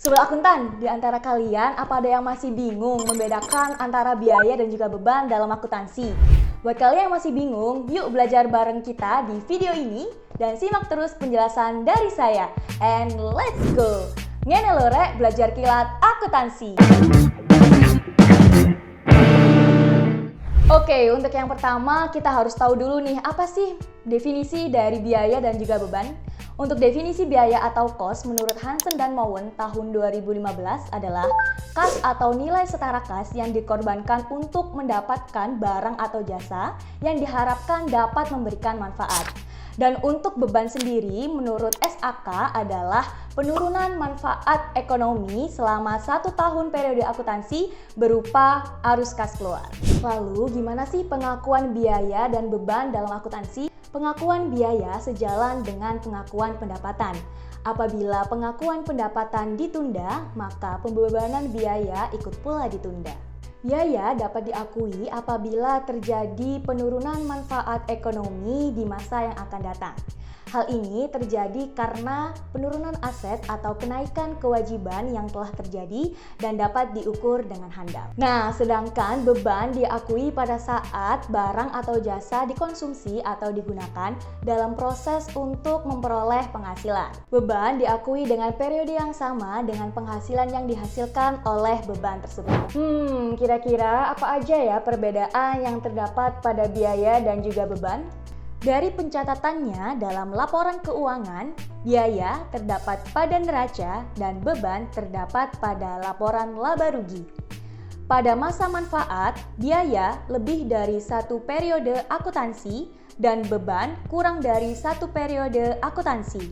Sobat akuntan, di antara kalian apa ada yang masih bingung membedakan antara biaya dan juga beban dalam akuntansi? Buat kalian yang masih bingung, yuk belajar bareng kita di video ini dan simak terus penjelasan dari saya. And let's go! Ngene lho rek, belajar kilat akuntansi. Oke, untuk yang pertama kita harus tahu dulu nih, apa sih definisi dari biaya dan juga beban? Untuk definisi biaya atau cost menurut Hansen dan Mowen tahun 2015 adalah kas atau nilai setara kas yang dikorbankan untuk mendapatkan barang atau jasa yang diharapkan dapat memberikan manfaat. Dan untuk beban sendiri menurut SAK adalah penurunan manfaat ekonomi selama 1 tahun periode akuntansi berupa arus kas keluar. Lalu gimana sih pengakuan biaya dan beban dalam akuntansi? Pengakuan biaya sejalan dengan pengakuan pendapatan. Apabila pengakuan pendapatan ditunda, maka pembebanan biaya ikut pula ditunda. Biaya dapat diakui apabila terjadi penurunan manfaat ekonomi di masa yang akan datang. Hal ini terjadi karena penurunan aset atau kenaikan kewajiban yang telah terjadi dan dapat diukur dengan handal. Nah, sedangkan beban diakui pada saat barang atau jasa dikonsumsi atau digunakan dalam proses untuk memperoleh penghasilan. Beban diakui dengan periode yang sama dengan penghasilan yang dihasilkan oleh beban tersebut. Kira-kira apa aja ya perbedaan yang terdapat pada biaya dan juga beban? Dari pencatatannya dalam laporan keuangan, biaya terdapat pada neraca dan beban terdapat pada laporan laba rugi. Pada masa manfaat, biaya lebih dari 1 periode akuntansi dan beban kurang dari 1 periode akuntansi.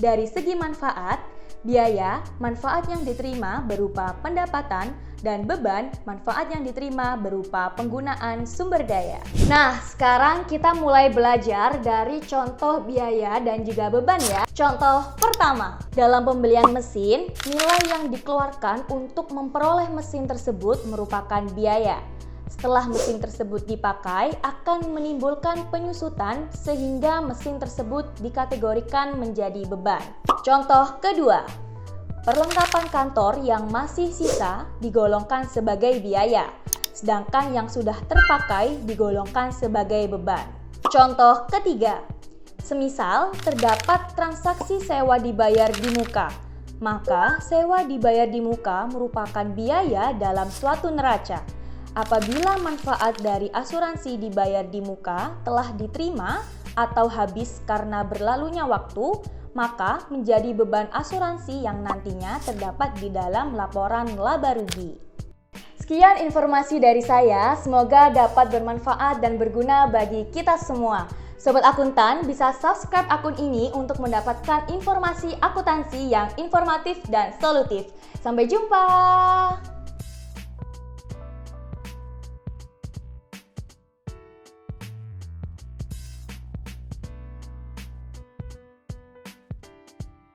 Dari segi manfaat, biaya manfaat yang diterima berupa pendapatan dan beban manfaat yang diterima berupa penggunaan sumber daya. Nah, sekarang kita mulai belajar dari contoh biaya dan juga beban ya. Contoh pertama, dalam pembelian mesin, nilai yang dikeluarkan untuk memperoleh mesin tersebut merupakan biaya. Setelah mesin tersebut dipakai, akan menimbulkan penyusutan sehingga mesin tersebut dikategorikan menjadi beban. Contoh kedua, perlengkapan kantor yang masih sisa digolongkan sebagai biaya, sedangkan yang sudah terpakai digolongkan sebagai beban. Contoh ketiga, semisal terdapat transaksi sewa dibayar di muka, maka sewa dibayar di muka merupakan biaya dalam suatu neraca. Apabila manfaat dari asuransi dibayar di muka telah diterima atau habis karena berlalunya waktu, maka menjadi beban asuransi yang nantinya terdapat di dalam laporan laba rugi. Sekian informasi dari saya, semoga dapat bermanfaat dan berguna bagi kita semua. Sobat akuntan bisa subscribe akun ini untuk mendapatkan informasi akuntansi yang informatif dan solutif. Sampai jumpa!